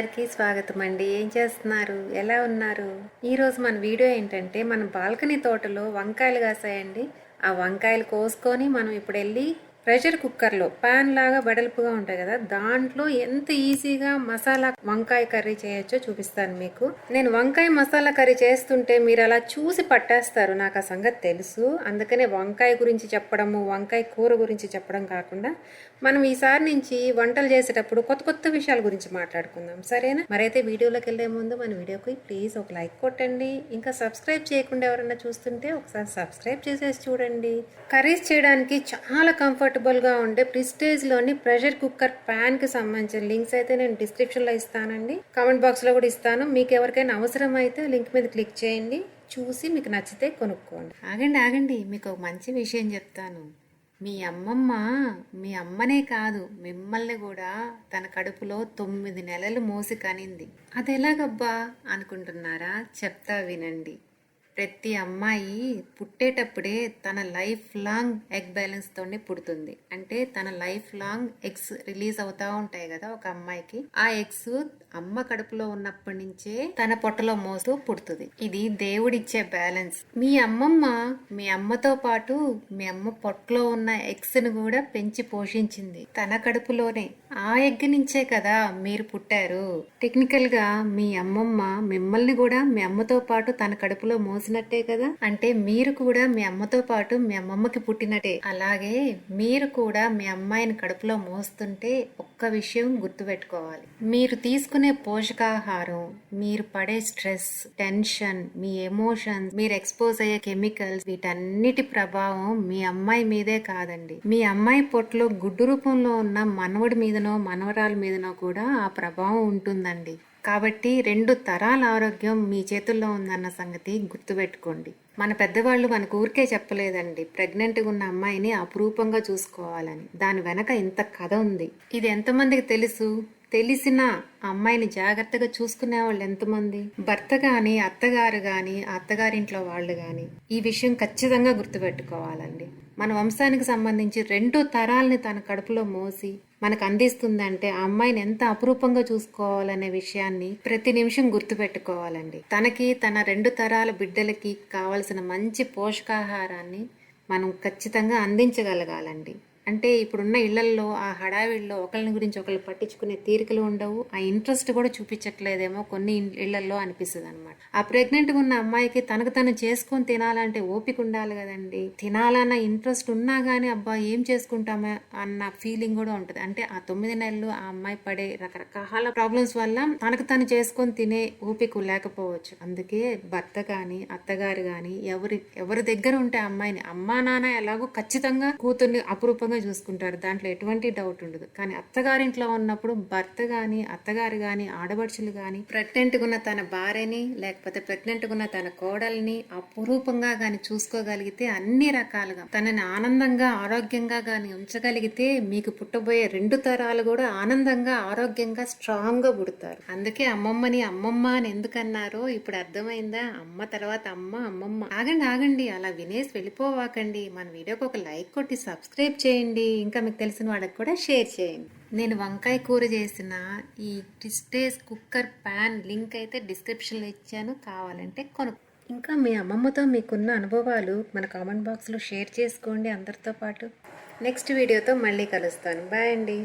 అందరికీ స్వాగతం అండి. ఏం చేస్తున్నారు? ఎలా ఉన్నారు? ఈరోజు మన వీడియో ఏంటంటే మన బాల్కనీ తోటలో వంకాయలు కాసాయండి. ఆ వంకాయలు కోసుకొని మనం ఇప్పుడు వెళ్ళి ప్రెషర్ కుక్కర్లో పాన్ లాగా వెడల్పుగా ఉంటాయి కదా, దాంట్లో ఎంత ఈజీగా మసాలా వంకాయ కర్రీ చేయొచ్చో చూపిస్తాను మీకు. నేను వంకాయ మసాలా కర్రీ చేస్తుంటే మీరు అలా చూసి పట్టేస్తారు, నాకు ఆ సంగతి తెలుసు. అందుకనే వంకాయ గురించి చెప్పడము, వంకాయ కూర గురించి చెప్పడం కాకుండా మనం ఈసారి నుంచి వంటలు చేసేటప్పుడు కొత్త కొత్త విషయాల గురించి మాట్లాడుకుందాం, సరేనా? మరైతే వీడియోలోకి వెళ్లే ముందు మన వీడియోకి ప్లీజ్ ఒక లైక్ కొట్టండి. ఇంకా సబ్స్క్రైబ్ చేయకుండా ఎవరైనా చూస్తుంటే ఒకసారి సబ్స్క్రైబ్ చేసేసి చూడండి. కర్రీస్ చేయడానికి చాలా కంఫర్టబుల్గా ఉండే ప్రిస్టేజ్లోని ప్రెషర్ కుక్కర్ ప్యాన్కి సంబంధించిన లింక్స్ అయితే నేను డిస్క్రిప్షన్లో ఇస్తానండి, కామెంట్ బాక్స్లో కూడా ఇస్తాను. మీకు ఎవరికైనా అవసరం అయితే లింక్ మీద క్లిక్ చేయండి, చూసి మీకు నచ్చితే కొనుక్కోండి. ఆగండి ఆగండి, మీకు ఒక మంచి విషయం చెప్తాను. మీ అమ్మమ్మ మీ అమ్మనే కాదు మిమ్మల్ని కూడా తన కడుపులో 9 నెలలు మోసి కనింది. అది ఎలాగబ్బా అనుకుంటున్నారా? చెప్తా వినండి. ప్రతి అమ్మాయి పుట్టేటప్పుడే తన లైఫ్ లాంగ్ ఎగ్ బ్యాలెన్స్ తోనే పుడుతుంది. అంటే తన లైఫ్ లాంగ్ ఎగ్స్ రిలీజ్ అవుతా ఉంటాయి కదా ఒక అమ్మాయికి. ఆ ఎగ్స్ అమ్మ కడుపులో ఉన్నప్పటి నుంచే తన పొట్టలో మోస్తూ పుడుతుంది. ఇది దేవుడిచ్చే బ్యాలెన్స్. మీ అమ్మమ్మ మీ అమ్మతో పాటు మీ అమ్మ పొట్టలో ఉన్న ఎగ్స్ ను కూడా పెంచి పోషించింది తన కడుపులోనే. ఆ ఎగ్ నుంచే కదా మీరు పుట్టారు. టెక్నికల్ గా మీ అమ్మమ్మ మిమ్మల్ని కూడా మీ అమ్మతో పాటు తన కడుపులో మోసినట్టే కదా. అంటే మీరు కూడా మీ అమ్మతో పాటు మీ అమ్మమ్మకి పుట్టినట్టే. అలాగే మీరు కూడా మీ అమ్మాయిని కడుపులో మోస్తుంటే ఒక్క విషయం గుర్తుపెట్టుకోవాలి. మీరు తీసుకునే పోషకాహారం, మీరు పడే స్ట్రెస్, టెన్షన్, మీ ఎమోషన్స్, మీరు ఎక్స్పోజ్ అయ్యే కెమికల్స్, వీటన్నిటి ప్రభావం మీ అమ్మాయి మీదే కాదండి, మీ అమ్మాయి పొట్టలో గుడ్డు రూపంలో ఉన్న మనవడి మీదనో మనవరాల మీదనో కూడా ఆ ప్రభావం ఉంటుందండి. కాబట్టి 2 తరాల ఆరోగ్యం మీ చేతుల్లో ఉందన్న సంగతి గుర్తుపెట్టుకోండి. మన పెద్దవాళ్ళు మనకు ఊరికే చెప్పలేదండి ప్రెగ్నెంట్గా ఉన్న అమ్మాయిని అపురూపంగా చూసుకోవాలని. దాని వెనక ఇంత కథ ఉంది. ఇది ఎంతమందికి తెలుసు? తెలిసిన అమ్మాయిని జాగ్రత్తగా చూసుకునే వాళ్ళు ఎంతమంది? భర్త గాని, అత్తగారు గాని, అత్తగారింట్లో వాళ్ళు గాని ఈ విషయం ఖచ్చితంగా గుర్తుపెట్టుకోవాలండి. మన వంశానికి సంబంధించి 2 తరాలని తన కడుపులో మోసి మనకు అందిస్తుందంటే ఆ అమ్మాయిని ఎంత అపురూపంగా చూసుకోవాలనే విషయాన్ని ప్రతి నిమిషం గుర్తుపెట్టుకోవాలండి. తనకి, తన 2 తరాల బిడ్డలకి కావలసిన మంచి పోషకాహారాన్ని మనం ఖచ్చితంగా అందించగలగాలండి. అంటే ఇప్పుడున్న ఇళ్లల్లో ఆ హడావిడిలో ఒకళ్ళని గురించి ఒకళ్ళు పట్టించుకునే తీరికలు ఉండవు. ఆ ఇంట్రెస్ట్ కూడా చూపించట్లేదేమో కొన్ని ఇళ్లల్లో అనిపిస్తుంది అనమాట. ఆ ప్రెగ్నెంట్గా ఉన్న అమ్మాయికి తనకు తను చేసుకొని తినాలంటే ఓపిక ఉండాలి కదండి. తినాలన్న ఇంట్రెస్ట్ ఉన్నా గానీ అబ్బా ఏం చేసుకుంటామా అన్న ఫీలింగ్ కూడా ఉంటది. అంటే ఆ 9 నెలలు ఆ అమ్మాయి పడే రకరకాల ప్రాబ్లమ్స్ వల్ల తనకు తను చేసుకొని తినే ఓపిక లేకపోవచ్చు. అందుకే భర్త గాని, అత్తగారు గాని ఎవరి దగ్గర ఉంటే అమ్మాయిని, అమ్మా నాన్న ఎలాగో ఖచ్చితంగా కూతుర్ని అపురూపంగా చూసుకుంటారు, దాంట్లో ఎటువంటి డౌట్ ఉండదు. కానీ అత్తగారింట్లో ఉన్నప్పుడు భర్త గాని, అత్తగారు గాని, ఆడబడుచులు గాని ప్రెగ్నెంట్ ఉన్న తన భార్యని లేకపోతే ప్రెగ్నెంట్ ఉన్న తన కోడల్ని అపురూపంగా గాని చూసుకోగలిగితే, అన్ని రకాలుగా తనని ఆనందంగా ఆరోగ్యంగా గాని ఉంచగలిగితే మీకు పుట్టబోయే 2 తరాలు కూడా ఆనందంగా ఆరోగ్యంగా స్ట్రాంగ్ గా పుడతారు. అందుకే అమ్మమ్మని అమ్మమ్మ అని ఎందుకన్నారో ఇప్పుడు అర్థమైందా? అమ్మ తర్వాత అమ్మ, అమ్మమ్మ. ఆగండి ఆగండి, అలా వినేసి వెళ్ళిపోవాకండి. మన వీడియోకి ఒక లైక్ కొట్టి సబ్స్క్రైబ్ చేయండి. ఇంకా మీకు తెలిసిన వాళ్ళకి కూడా షేర్ చేయండి. నేను వంకాయ కూర చేసిన ఈ ప్రెస్టీజ్ కుక్కర్ ప్యాన్ లింక్ అయితే డిస్క్రిప్షన్లో ఇచ్చాను, కావాలంటే కొను. ఇంకా మీ అమ్మమ్మతో మీకున్న అనుభవాలు మన కామెంట్ బాక్స్లో షేర్ చేసుకోండి అందరితో పాటు. నెక్స్ట్ వీడియోతో మళ్ళీ కలుస్తాను. బాయ్ అండి.